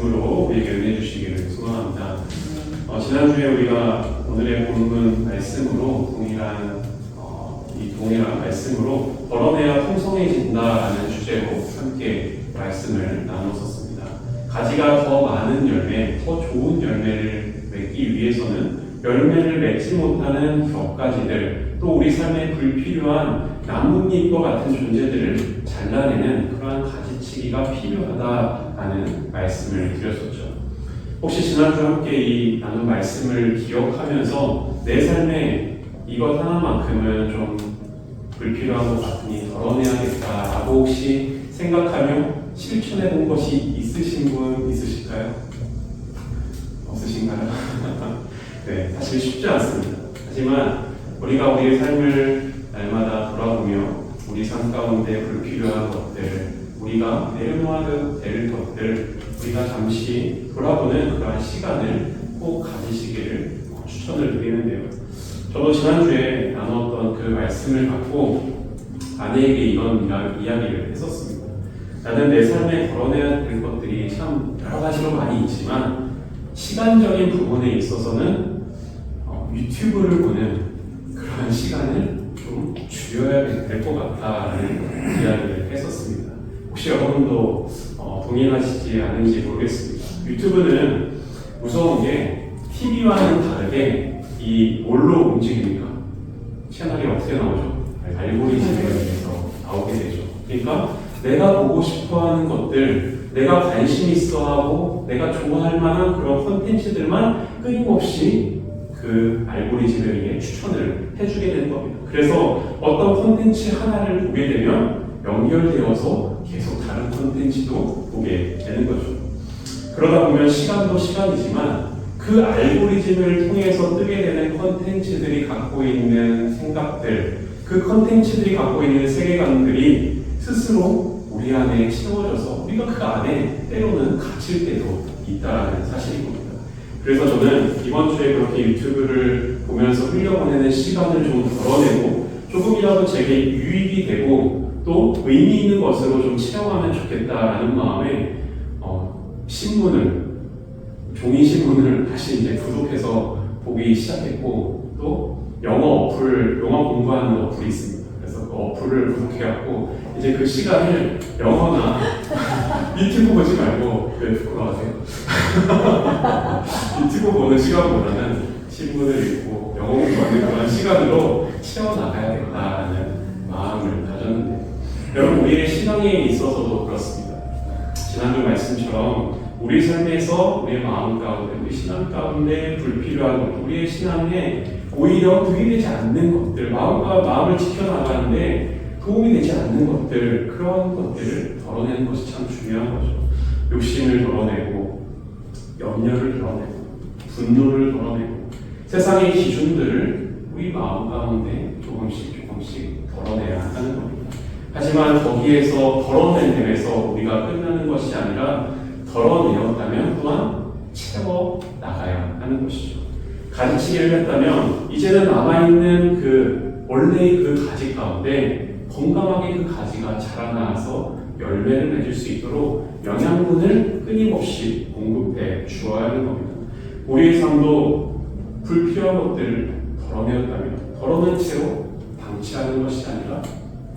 말씀으로 우리에게 은혜 주시기를 소망합니다. 지난주에 우리가 오늘의 본문 말씀으로 동일한 말씀으로 벌어내야 풍성해진다라는 주제로 함께 말씀을 나눴었습니다. 가지가 더 많은 열매, 더 좋은 열매를 맺기 위해서는 열매를 맺지 못하는 겹가지들, 또 우리 삶에 불필요한 나뭇잎과 같은 존재들을 잘라내는 그러한 가지치기가 필요하다라는 말씀을 드렸었죠. 혹시 지난주 함께 이 나눈 말씀을 기억하면서 내 삶에 이것 하나만큼은 좀 불필요한 것 같으니 덜어내야겠다라고 혹시 생각하며 실천해 본 것이 있으신 분 있으실까요? 없으신가요? 네, 사실 쉽지 않습니다. 하지만 우리가 우리의 삶을 날마다 돌아보며 우리 삶 가운데 불필요한 것들, 우리가 내려놓아도 될 것들, 우리가 잠시 돌아보는 그러한 시간을 꼭 가지시기를 추천을 드리는데요. 저도 지난주에 나눴던 그 말씀을 갖고 아내에게 이런 이야기를 했었습니다. 나는 내 삶에 걸어내야 될 것들이 참 여러 가지로 많이 있지만 시간적인 부분에 있어서는 유튜브를 보는 그런 시간을 좀 줄여야 될 것 같다는 이야기를 했었습니다. 혹시 여러분도 동의하시지 않은지 모르겠습니다. 유튜브는 무서운 게 TV와는 다르게 이 뭘로 움직입니까? 채널이 어떻게 나오죠? 알고리즘에 의해서 나오게 되죠. 그러니까 내가 보고 싶어하는 것들, 내가 관심 있어하고 내가 좋아할 만한 그런 콘텐츠들만 끊임없이 그 알고리즘에 의해 추천을 해주게 되는 겁니다. 그래서 어떤 콘텐츠 하나를 보게 되면 연결되어서 계속 다른 콘텐츠도 보게 되는 거죠. 그러다 보면 시간도 시간이지만 그 알고리즘을 통해서 뜨게 되는 콘텐츠들이 갖고 있는 생각들, 그 콘텐츠들이 갖고 있는 세계관들이 스스로 우리 안에 채워져서 우리가 그 안에 때로는 갇힐 때도 있다는 사실인 겁니다. 그래서 저는 이번 주에 그렇게 유튜브를 보면서 흘려보내는 시간을 좀 덜어내고 조금이라도 제게 유익이 되고 또 의미 있는 것으로 좀 채워가면 좋겠다라는 마음에 종이 신문을 다시 이제 구독해서 보기 시작했고 또 영어 공부하는 어플이 있습니다. 그래서 그 어플을 구독해갖고 이제 그 시간을 영어나 유튜브 보지 말고 왜 부끄러워하세요? 유튜브 보는 시간보다는 신문을 읽고 영어 공부하는 그런 시간으로 채워나가야겠다는 마음을 가졌는데 여러분 우리의 신앙에 있어서도 그렇습니다. 지난주 말씀처럼 우리 삶에서 우리의 마음 가운데, 우리 신앙 가운데 불필요한 것, 우리의 신앙에 오히려 도움이 되지 않는 것들, 마음을 지켜나가는데 도움이 되지 않는 것들, 그런 것들을 덜어내는 것이 참 중요한 거죠. 욕심을 덜어내고, 염려를 덜어내고, 분노를 덜어내고, 세상의 기준들을 우리 마음 가운데 조금씩 덜어내야 하는 겁니다. 하지만 거기에서 덜어내면서 우리가 끝나는 것이 아니라 덜어내었다면 또한 채워나가야 하는 것이죠. 가지치기를 했다면 이제는 남아있는 원래의 그 가지 가운데 건강하게 그 가지가 자라나서 열매를 맺을 수 있도록 영양분을 끊임없이 공급해 주어야 하는 겁니다. 우리의 삶도 불필요한 것들을 덜어낸 채로 방치하는 것이 아니라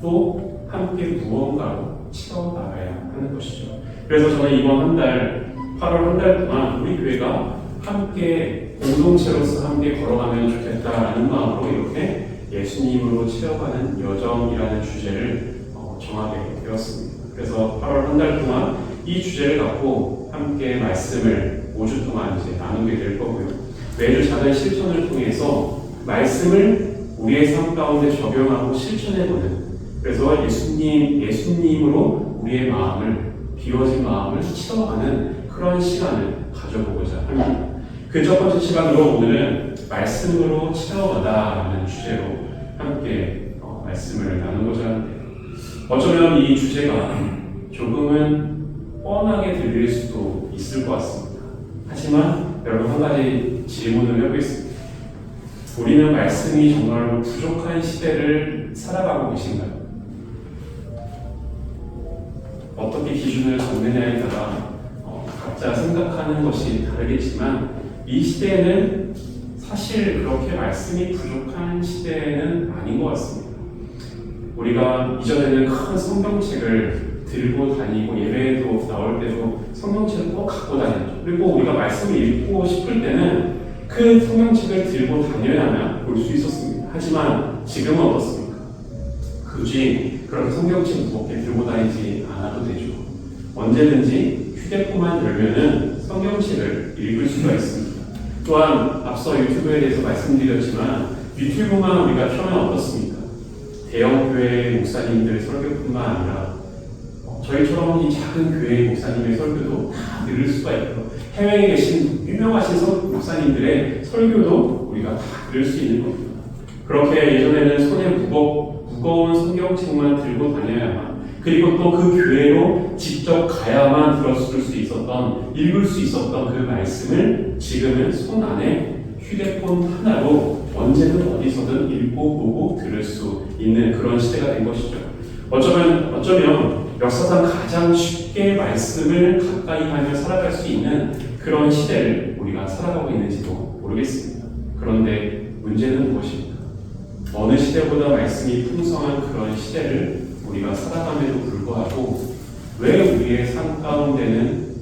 또 함께 무언가로 채워나가야 하는 것이죠. 그래서 저는 이번 8월 한 달 동안 우리 교회가 함께 공동체로서 함께 걸어가면 좋겠다라는 마음으로 이렇게 예수님으로 채워가는 여정이라는 주제를 정하게 되었습니다. 그래서 8월 한 달 동안 이 주제를 갖고 함께 말씀을 5주 동안 이제 나누게 될 거고요. 매주 작은 실천을 통해서 말씀을 우리의 삶 가운데 적용하고 실천해보는, 그래서 예수님으로 우리의 비워진 마음을 채워가는 그런 시간을 가져보고자 합니다. 그 첫 번째 시간으로 오늘은 말씀으로 채워가다라는 주제로 함께 말씀을 나누고자 하는데요. 어쩌면 이 주제가 조금은 뻔하게 들릴 수도 있을 것 같습니다. 하지만 여러분 한 가지 질문을 해보겠습니다. 우리는 말씀이 정말로 부족한 시대를 살아가고 계신가요? 어떻게 기준을 잡느냐에 따라 각자 생각하는 것이 다르겠지만 이 시대에는 사실 그렇게 말씀이 부족한 시대는 아닌 것 같습니다. 우리가 이전에는 큰 성경책을 들고 다니고 예배에도 나올 때도 성경책을 꼭 갖고 다녔죠. 그리고 우리가 말씀을 읽고 싶을 때는 그 성경책을 들고 다녀야만 볼 수 있었습니다. 하지만 지금은 어떻습니까? 굳이 그렇게 성경책 무겁게 들고 다니지 않아도 되죠. 언제든지 휴대폰만 열면은 성경책을 읽을 수가 있습니다. 또한 앞서 유튜브에 대해서 말씀드렸지만 유튜브만 우리가 켜면 어떻습니까? 대형 교회 목사님들 설교뿐만 아니라 저희처럼 이 작은 교회 목사님의 설교도 다 들을 수가 있고 해외에 계신 유명하신 목사님들의 설교도 우리가 다 들을 수 있는 겁니다. 그렇게 예전에는 손에 무거운 성경책만 들고 다녀야만 그리고 또 그 교회로 직접 가야만 들었을 수 있었던 읽을 수 있었던 그 말씀을 지금은 손 안에 휴대폰 하나로 언제든 어디서든 읽고 보고 들을 수 있는 그런 시대가 된 것이죠. 어쩌면 역사상 가장 쉽게 말씀을 가까이 하며 살아갈 수 있는 그런 시대를 우리가 살아가고 있는지도 모르겠습니다. 그런데 문제는 무엇입니까? 어느 시대보다 말씀이 풍성한 그런 시대를 우리가 살아감에도 불구하고 왜 우리의 삶 가운데는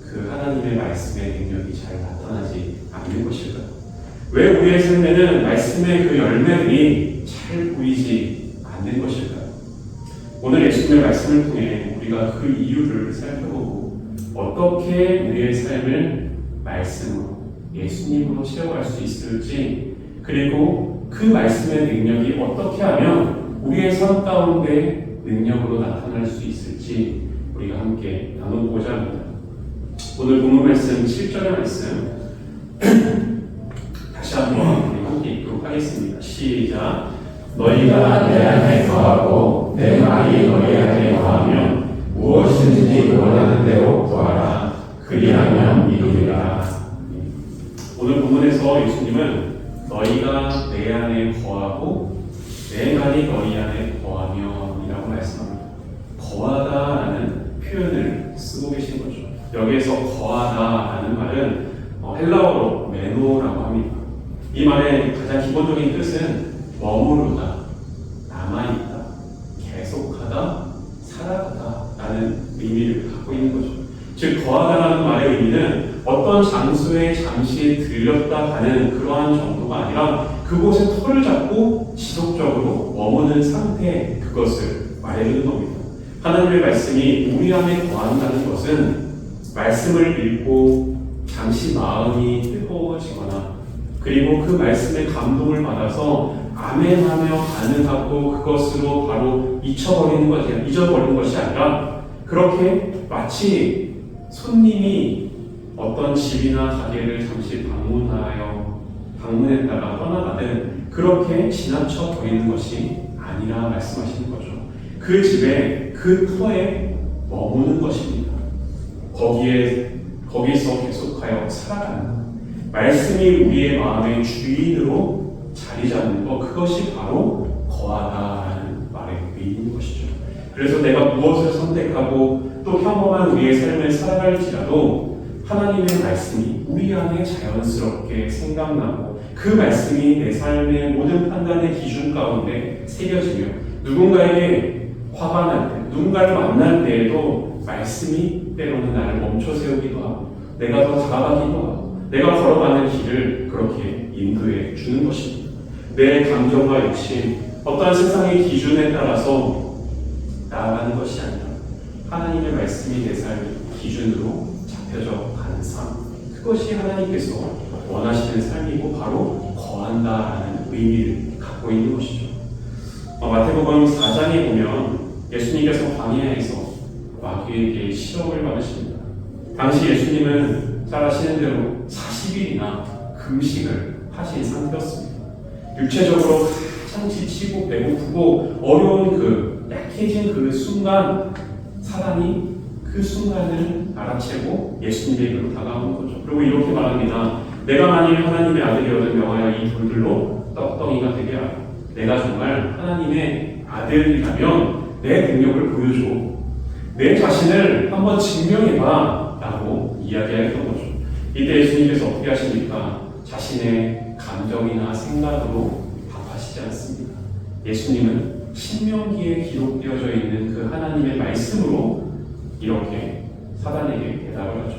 그 하나님의 말씀의 능력이 잘 나타나지 않는 것일까요? 왜 우리의 삶에는 말씀의 그 열매들이 잘 보이지 않는 것일까요? 오늘 예수님의 말씀을 통해 우리가 그 이유를 살펴보고 어떻게 우리의 삶을 말씀으로 예수님으로 채워갈 수 있을지 그리고 그 말씀의 능력이 어떻게 하면 우리의 삶 가운데 능력으로 나타날 수 있을지 우리가 함께 나눠보고자 합니다. 오늘 본문 말씀 7절의 말씀 다시 한번 우리 함께 읽도록 하겠습니다. 시작. 너희가 내 안에 거하고 내 말이 너희 안에 거하면 무엇이든지 원하는 대로 구하라. 그리하면 이루리라. 오늘 본문에서 예수님은 너희가 내 안에 거하고 내 말이 너희 안에 거하면 이라고 말씀합니다. 거하다라는 표현을 쓰고 계신 거죠. 여기에서 거하다라는 말은 헬라어로 메노라고 합니다. 이 말의 가장 기본적인 뜻은 머무르다, 남아있다, 계속하다, 살아가다라는 의미를 갖고 있는 거죠. 즉 거하다라는 말의 의미는 어떤 장소에 잠시 들렸다 가는 그러한 정도가 아니라 그곳에 터를 잡고 지속적으로 머무는 상태 그것을 말해주는 겁니다. 하나님의 말씀이 우리 안에 거한다는 것은 말씀을 읽고 잠시 마음이 뜨거워지거나 그리고 그 말씀의 감동을 받아서 아멘하며 반응하고 그것으로 바로 잊어버리는 것이 아니라 그렇게 마치 손님이 어떤 집이나 가게를 잠시 방문했다가 떠나가든 그렇게 지나쳐 버리는 것이 아니라 말씀하시는 거죠. 그 집에 그 터에 머무는 것입니다. 거기서 계속하여 살아가는 것. 말씀이 우리의 마음의 주인으로 자리 잡는 것, 그것이 바로 거하다라는 말의 의미인 것이죠. 그래서 내가 무엇을 선택하고 또 평범한 우리의 삶을 살아갈지라도 하나님의 말씀이 우리 안에 자연스럽게 생각나고 그 말씀이 내 삶의 모든 판단의 기준 가운데 새겨지며 누군가에게 화가 날 때, 누군가를 만날 때에도 말씀이 때로는 나를 멈춰 세우기도 하고 내가 더 다가가기도 하고 내가 걸어가는 길을 그렇게 인도해 주는 것입니다. 내 감정과 욕심, 어떠한 세상의 기준에 따라서 나아가는 것이 아니라 하나님의 말씀이 내 삶의 기준으로 잡혀져 가는 삶, 그것이 하나님께서 원하시는 삶이고 바로 거한다라는 의미를 갖고 있는 것이죠. 마태복음 4장에 보면 예수님께서 광야에서 마귀에게 시험을 받으십니다. 당시 예수님은 잘 아시는 대로 40일이나 금식을 하신 상태였습니다. 육체적으로 가장 지치고 배고프고 어려운 약해진 그 순간 사단이 그 순간을 알아채고 예수님에게로 다가오는 거죠. 그리고 이렇게 말합니다. 내가 만일 하나님의 아들이어도 명하여 이 돌들로 떡덩이가 되게 하라. 내가 정말 하나님의 아들이라면 내 능력을 보여줘. 내 자신을 한번 증명해봐 라고 이야기했던 거죠. 이때 예수님께서 어떻게 하십니까? 자신의 감정이나 생각으로 답하시지 않습니다. 예수님은 신명기에 기록되어져 있는 그 하나님의 말씀으로 이렇게 사단에게 대답을 하죠.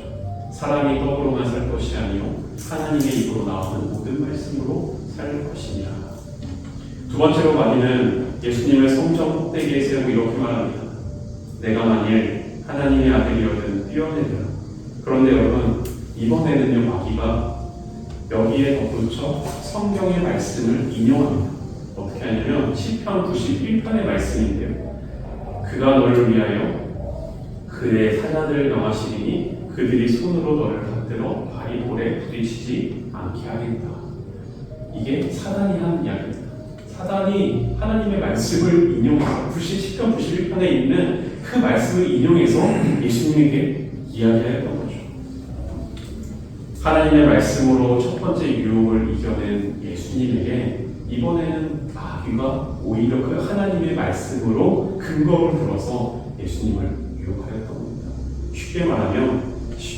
사람이 떡으로만 살 것이 아니요 하나님의 입으로 나오는 모든 말씀으로 살 것이니라. 두 번째로 마귀는 예수님을 성전 꼭대기에 세우고 이렇게 말합니다. 내가 만일 하나님의 아들이거든 뛰어내리라. 그런데 여러분, 이번에는요 마귀가 여기에 덧붙여 성경의 말씀을 인용합니다. 어떻게 하냐면 시편 91편의 말씀인데요. 그가 너를 위하여 그의 사자들을 명하시리니 그들이 손으로 너를 붙들어 발이 돌에 부딪히지 않게 하겠다. 이게 사단이 한 이야기입니다. 사단이 하나님의 말씀을 인용해서 시편 91편에 있는 그 말씀을 인용해서 예수님에게 이야기했던 거죠. 하나님의 말씀으로 첫 번째 유혹을 이겨낸 예수님에게 이번에는 마귀가 오히려 그 하나님의 말씀으로 근거를 들어서 예수님을 유혹하였던 겁니다. 쉽게 말하면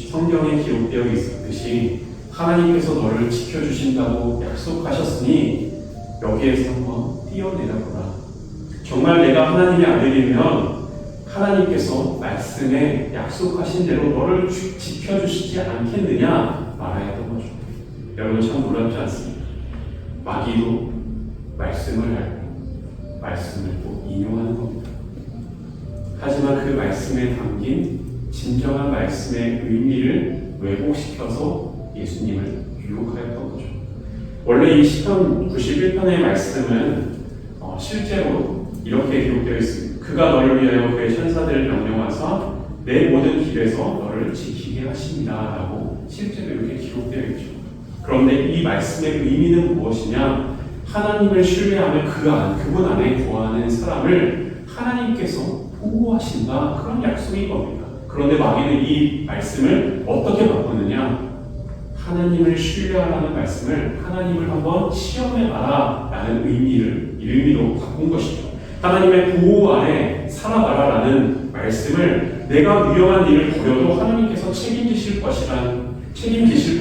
성경에 기록되어 있듯이 하나님께서 너를 지켜주신다고 약속하셨으니 여기에서 한번 뛰어내려보라. 정말 내가 하나님의 아들이면 하나님께서 말씀에 약속하신 대로 너를 지켜주시지 않겠느냐 말하였던 거죠. 여러분 참 놀랍지 않습니까? 마귀도 말씀을 알고 말씀을 또 인용하는 겁니다. 하지만 그 말씀에 담긴 진정한 말씀의 의미를 왜곡시켜서 예수님을 유혹하였던 거죠. 원래 이 시편 91편의 말씀은 실제로 이렇게 기록되어 있습니다. 그가 너를 위하여 그의 천사들을 명령하사 내 모든 길에서 너를 지키게 하십니다 라고 실제로 이렇게 기록되어 있죠. 그런데 이 말씀의 의미는 무엇이냐? 하나님을 신뢰하며 그분 안에 거하는 사람을 하나님께서 보호하신다, 그런 약속인 겁니다. 그런데 마귀는 이 말씀을 어떻게 바꾸느냐? 하나님을 신뢰하라는 말씀을 하나님을 한번 시험해봐라 라는 의미로 바꾼 것이죠. 하나님의 보호 아래 살아가라라는 말씀을 내가 위험한 일을 벌여도 하나님께서 책임지실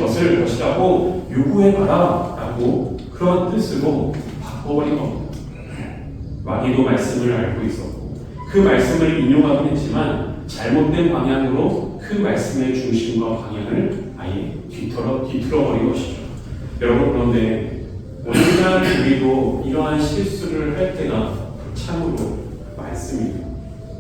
것이라고 요구해봐라 라고 그런 뜻으로 바꿔버린 겁니다. 마귀도 말씀을 알고 있었고 그 말씀을 인용하긴 했지만 잘못된 방향으로 그 말씀의 중심과 방향을 아예 뒤틀어버린 것이죠. 여러분, 그런데 오늘날 우리도 이러한 실수를 할 때가 참으로 많습니다.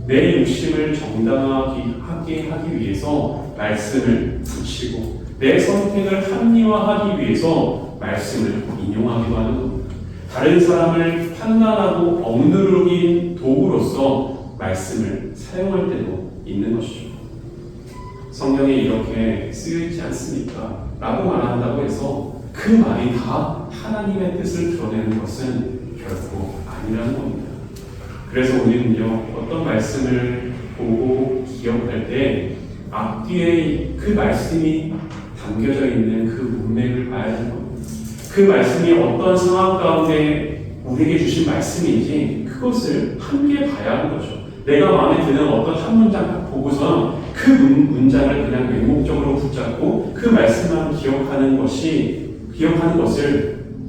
내 욕심을 정당하게 하기 위해서 말씀을 붙이고 내 선택을 합리화하기 위해서 말씀을 인용하기도 하는 겁니다. 다른 사람을 판단하고 억누르긴 도구로서 말씀을 사용할 때도 있는 것이죠. 성경에 이렇게 쓰여있지 않습니까? 라고 말한다고 해서 그 말이 다 하나님의 뜻을 드러내는 것은 결코 아니라는 겁니다. 그래서 우리는요, 어떤 말씀을 보고 기억할 때 앞뒤에 그 말씀이 담겨져 있는 그 문맥을 봐야 하는 겁니다. 그 말씀이 어떤 상황 가운데 우리에게 주신 말씀인지 그것을 함께 봐야 하는 거죠. 내가 마음에 드는 어떤 한 문장 보고서 그 문장을 그냥 맹목적으로 붙잡고 그 말씀만 기억하는 것을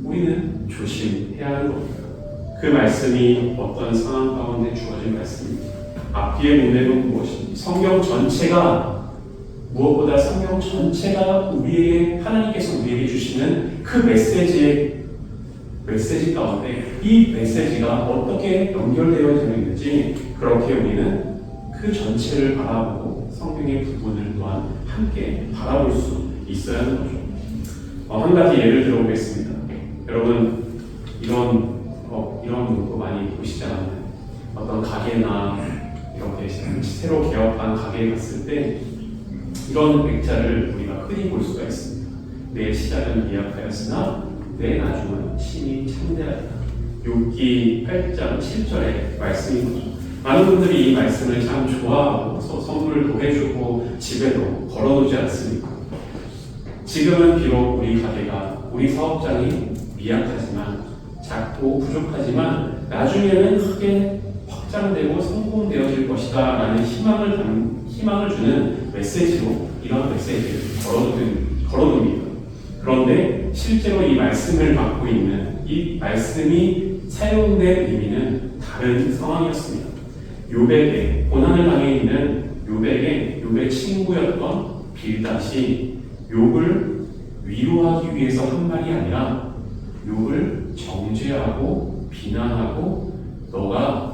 우리는 조심해야 하는 겁니다. 그 말씀이 어떤 상황 가운데 주어진 말씀입니다. 앞뒤의 문맥은 무엇인지, 무엇보다 성경 전체가 하나님께서 우리에게 주시는 그 메시지 가운데 이 메시지가 어떻게 연결되어 있는지 그렇게 우리는 그 전체를 바라보고 성경의 부분을 또한 함께 바라볼 수 있어야 하는 거죠. 한 가지 예를 들어보겠습니다. 여러분, 이런 문구 많이 보시지 않나요? 어떤 가게나 이렇게 새로 개업한 가게에 갔을 때 이런 액자를 우리가 흔히 볼 수가 있습니다. 내 시작은 미약하였으나 내 나중은 심히 참되하리라. 욥기 8장 7절의 말씀인 거죠. 많은 분들이 이 말씀을 참 좋아하고 선물도 해주고 집에도 걸어놓지 않습니까? 지금은 비록 우리 사업장이 미약하지만 작고 부족하지만 나중에는 크게 확장되고 성공되어질 것이다 라는 희망을 주는 메시지로 이런 메시지를 걸어둡니다. 그런데 실제로 이 말씀을 갖고 있는 이 말씀이 사용된 의미는 다른 상황이었습니다. 요백에 고난을 당해 있는 요백의 친구였던 빌닷이 욥을 위로하기 위해서 한 말이 아니라 욥을 정죄하고 비난하고 너가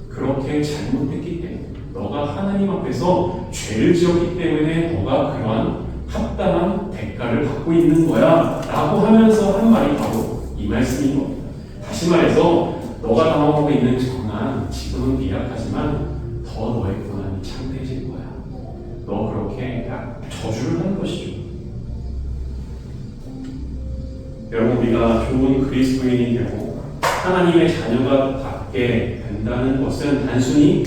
그렇게 잘못했기 때문에 너가 하나님 앞에서 죄를 지었기 때문에 너가 그러한 합당한 대가를 받고 있는 거야 라고 하면서 한 말이 바로 이 말씀인 겁니다. 다시 말해서 너가 당하고 있는 고난 지금은 미약하지만 더 너의 고난이 창대해질 거야. 너 그렇게 약 저주를 한 것이죠. 여러분, 우리가 좋은 그리스도인이 되고 하나님의 자녀가 받게 된다는 것은 단순히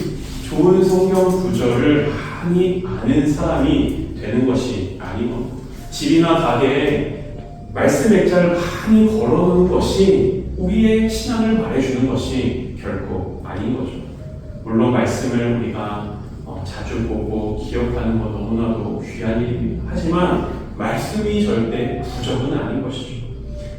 좋은 성경 구절을 많이 아는 사람이 되는 것이 아니고 집이나 가게에 말씀 액자를 많이 걸어놓는 것이 우리의 신앙을 말해주는 것이 결코 아닌 거죠. 물론 말씀을 우리가 자주 보고 기억하는 것 너무나도 귀한 일입니다. 하지만 말씀이 절대 부적은 아닌 것이죠.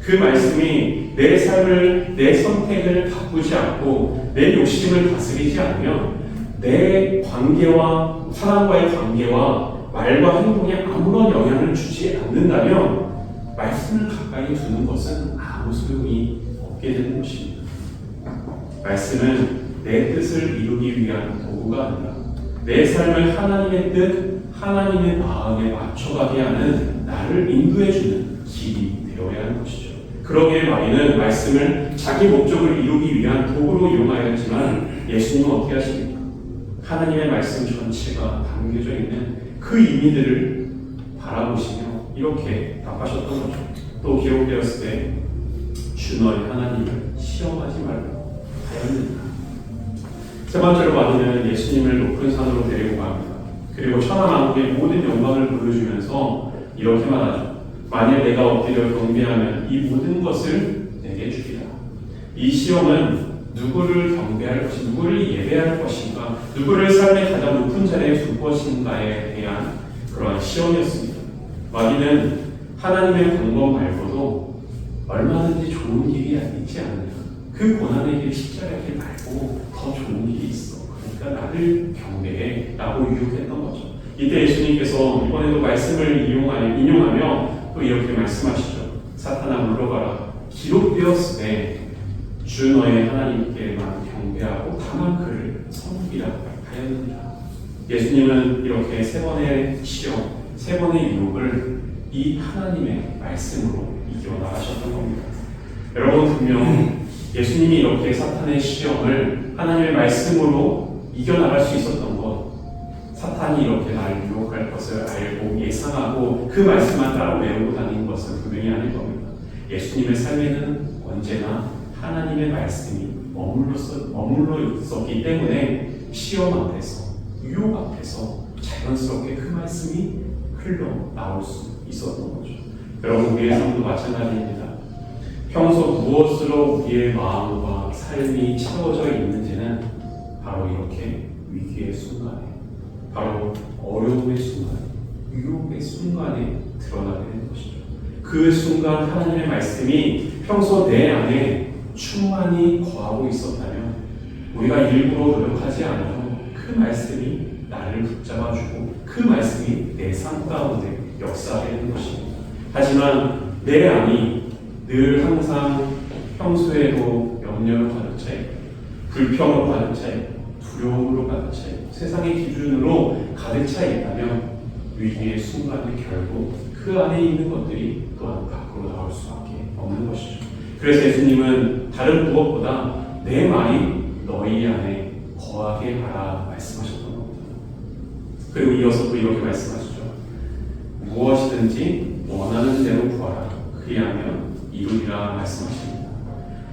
그 말씀이 내 삶을, 내 선택을 바꾸지 않고 내 욕심을 다스리지 않으면 내 관계와 사람과의 관계와 말과 행동에 아무런 영향을 주지 않는다면 말씀을 가까이 두는 것은 아무 소용이 없게 되는 것입니다. 말씀은 내 뜻을 이루기 위한 도구가 아니라 내 삶을 하나님의 뜻, 하나님의 마음에 맞춰가게 하는 나를 인도해주는 길이 되어야 하는 것이죠. 그러기에 마귀는 말씀을 자기 목적을 이루기 위한 도구로 이용하였지만 예수님은 어떻게 하십니까? 하나님의 말씀 전체가 담겨져 있는 그 의미들을 바라보시며 이렇게 답하셨던 거죠. 또 기록되었을 때 주 너희 하나님을 시험하지 말고 하였느니라. 세 번째로 마귀는 예수님을 높은 산으로 데리고 갑니다. 그리고 천하만국의 모든 영광을 보여주면서 이렇게 말하죠. 만일 내가 엎드려 경배하면 이 모든 것을 내게 주리라. 이 시험은 누구를 경배할 것인가, 누구를 예배할 것인가, 누구를 삶의 가장 높은 자리에 둘 것인가에 대한 그러한 시험이었습니다. 마귀는 하나님의 방법 말고도 얼마든지 좋은 길이 있지 않느냐. 그 고난의 길, 십자가의 길 말고 더 좋은 길이 있어. 그러니까 나를 경배해 라고 유혹했던 거죠. 이때 예수님께서 이번에도 말씀을 인용하며 또 이렇게 말씀하시죠. 사탄아 물러가라. 기록되었으되 주 너의 하나님께만 경배하고 다만 그를 섬기라 하였느니라. 예수님은 이렇게 세 번의 시험, 세 번의 유혹을 이 하나님의 말씀으로 이겨나가셨던 겁니다. 여러분, 분명 예수님이 이렇게 사탄의 시험을 하나님의 말씀으로 이겨나갈 수 있었던 것, 사탄이 이렇게 나를 유혹할 것을 알고 예상하고 그 말씀만 따라 외우고 다니는 것은 분명히 아닐 겁니다. 예수님의 삶에는 언제나 하나님의 말씀이 머물러 있었기 때문에 시험 앞에서, 유혹 앞에서 자연스럽게 그 말씀이 흘러나올 수 있었던 거죠. 여러분, 우리의 삶도 마찬가지입니다. 평소 무엇으로 우리의 마음과 삶이 채워져 있는지는 바로 이렇게 위기의 순간에, 바로 어려움의 순간에, 유혹의 순간에 드러나게 되는 것이죠. 그 순간 하나님의 말씀이 평소 내 안에 충만히 거하고 있었다면 우리가 일부러 노력하지 않아도 그 말씀이 나를 붙잡아주고 그 말씀이 내 삶 가운데 역사하게 되는 것입니다. 하지만 내 안이 늘 항상 평소에도 염려로 가득 차 있고 불평으로 가득 차 있고 두려움으로 가득 차 있고 세상의 기준으로 가득 차 있다면 위기의 순간에 결국 그 안에 있는 것들이 또한 밖으로 나올 수밖에 없는 것이죠. 그래서 예수님은 다른 무엇보다 내 말이 너희 안에 거하게 하라 말씀하셨던 겁니다. 그리고 이어서 또 이렇게 말씀하시죠. 무엇이든지 원하는 대로 구하라. 그리하면 이루리라 말씀하십니다.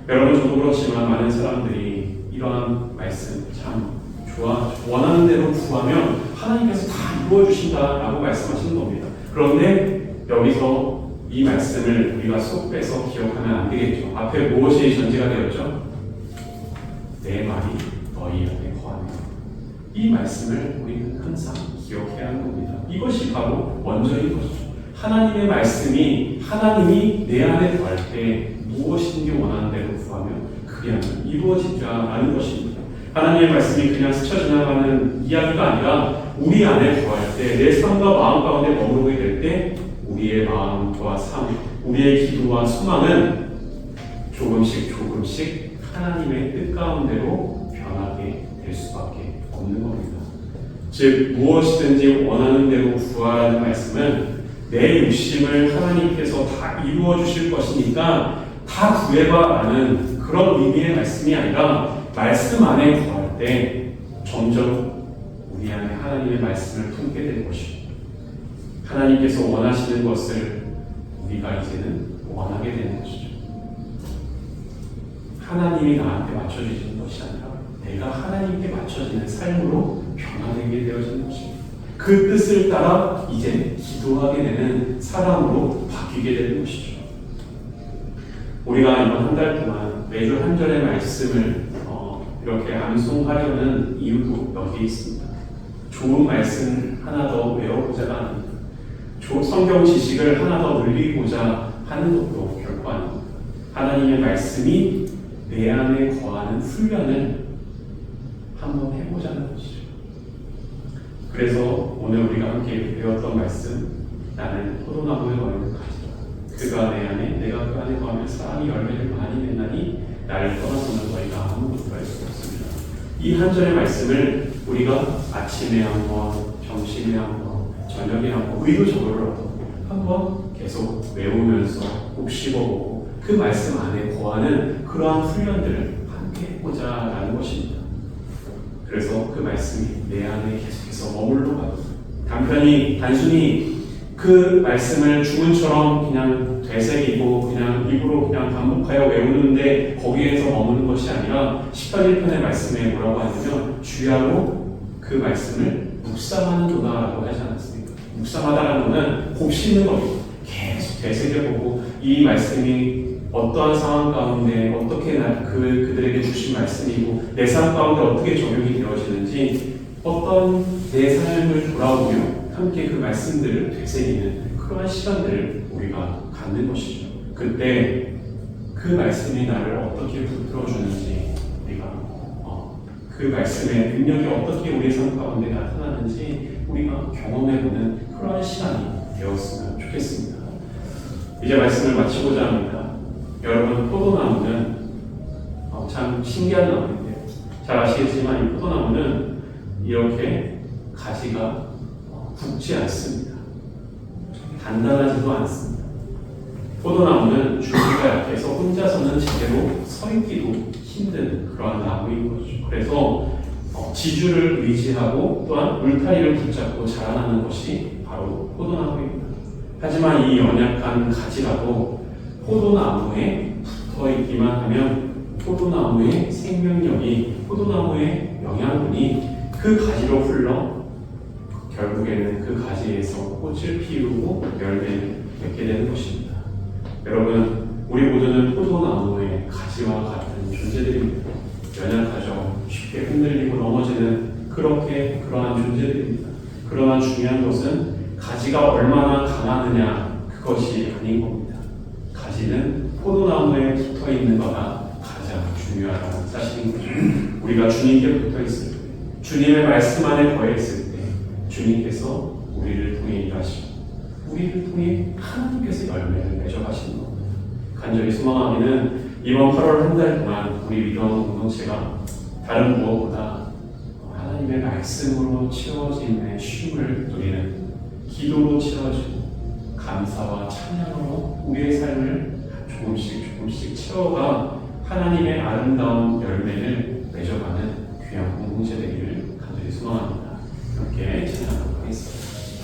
여러분, 저도 그렇지만 많은 사람들이 이러한 말씀 참 좋아, 원하는 대로 구하면 하나님께서 다 이루어주신다라고 말씀하시는 겁니다. 그런데 여기서 이 말씀을 우리가 쏙 빼서 기억하면 안 되겠죠. 앞에 무엇이 전제가 되었죠? 내 말이 너희 안에 거하는 것. 이 말씀을 우리는 항상 기억해야 하는 겁니다. 이것이 바로 원전인 것이죠. 하나님의 말씀이 하나님이 내 안에 더할 때 무엇인지 원하는 대로 구하면 그리하면 이루어지리라는 것입니다. 하나님의 말씀이 그냥 스쳐 지나가는 이야기가 아니라 우리 안에 더할 때 내 삶과 마음 가운데 머무르게 될 때 우리의 마음과 삶, 우리의 기도와 소망은 조금씩 하나님의 뜻 가운데로 변하게 될 수밖에 없는 겁니다. 즉 무엇이든지 원하는 대로 구하라는 말씀은 내 욕심을 하나님께서 다 이루어 주실 것이니까 다 구해봐라는 그런 의미의 말씀이 아니라 말씀 안에 구할 때 점점 우리 안에 하나님의 말씀을 품게 될 것이고 하나님께서 원하시는 것을 우리가 이제는 원하게 되는 것이죠. 하나님이 나한테 맞춰주시는 것이 아니라 내가 하나님께 맞춰지는 삶으로 변화되게 되어지는 것입니다. 그 뜻을 따라 이제 기도하게 되는 사람으로 바뀌게 되는 것이죠. 우리가 이번 한 달 동안 매주 한 절의 말씀을 이렇게 암송하려는 이유도 여기에 있습니다. 좋은 말씀 하나 더 외워보자가 아닙니다. 성경 지식을 하나 더 늘리고자 하는 것도 결코 아닙니다. 하나님의 말씀이 내 안에 거하는 훈련을 한번 해보자는 것이죠. 그래서 오늘 우리가 함께 배웠던 말씀, 나는 포도나무에 거하는 가지라. 그가 내 안에, 내가 그 안에 거하면 사람이 열매를 많이 맺나니 나를 떠나서는 너희가 아무것도 할 수 없습니다. 이 한 절의 말씀을 우리가 아침에 한 번, 점심에 한 번, 저녁에 한 번, 의도적으로라도 한번 계속 외우면서 꼭 씹어보고 그 말씀 안에 거하는 그러한 훈련들을 함께 해보자라는 것입니다. 그래서 그 말씀이 내 안에 계속해서 머물러 가도 단순히 그 말씀을 주문처럼 그냥 되새기고 그냥 입으로 그냥 반복하여 외우는데 거기에서 머무는 것이 아니라 18편의 말씀에 뭐라고 하냐면 주야로 그 말씀을 묵상하는 도다라고 하지 않았습니까? 묵상하다라는 것은 곱씹는 겁니다. 계속 되새겨보고 이 말씀이 어떠한 상황 가운데 어떻게 그들에게 주신 말씀이고 내 삶 가운데 어떻게 적용이 되어지는지 어떤 내 삶을 돌아보며 함께 그 말씀들을 되새기는 그러한 시간들을 우리가 갖는 것이죠. 그때 그 말씀이 나를 어떻게 붙들어주는지 우리가 그 말씀의 능력이 어떻게 우리의 삶 가운데 나타나는지 우리가 경험해보는 그러한 시간이 되었으면 좋겠습니다. 이제 말씀을 마치고자 합니다. 여러분, 포도나무는 참 신기한 나무인데요. 잘 아시겠지만 이 포도나무는 이렇게 가지가 굵지 않습니다. 단단하지도 않습니다. 포도나무는 줄기가 약해서 혼자서는 제대로 서 있기도 힘든 그러한 나무인 거죠. 그래서 지주를 의지하고 또한 울타리를 붙잡고 자라나는 것이 바로 포도나무입니다. 하지만 이 연약한 가지라도 포도나무에 붙어 있기만 하면 포도나무의 생명력이, 포도나무의 영양분이 그 가지로 흘러 결국에는 그 가지에서 꽃을 피우고 열매를 맺게 되는 것입니다. 여러분, 우리 모두는 포도나무의 가지와 같은 존재들입니다. 연약하죠. 쉽게 흔들리고 넘어지는 그러한 존재들입니다. 그러나 중요한 것은 가지가 얼마나 강하느냐 그것이 아닌 겁니다. 가지는 포도나무에 붙어 있는 거가 가장 중요하다는 사실인 거죠. 우리가 주님께 붙어 있을 때, 주님의 말씀 안에 거해 있을 때 주님께서 우리를 통해 일하시고 우리를 통해 하나님께서 열매를 맺어가시는 겁니다. 간절히 소망하기는 이번 8월 한 달 동안 우리 믿음 공동체가 다른 무엇보다 하나님의 말씀으로 채워짐의 쉼을 누리는 기도로 채워지고 감사와 찬양으로 우리의 삶을 조금씩 채워가 하나님의 아름다운 열매를 맺어가는 귀한 공동체 되기를 간절히 소망합니다. 함께 찬양하도록 하겠습니다.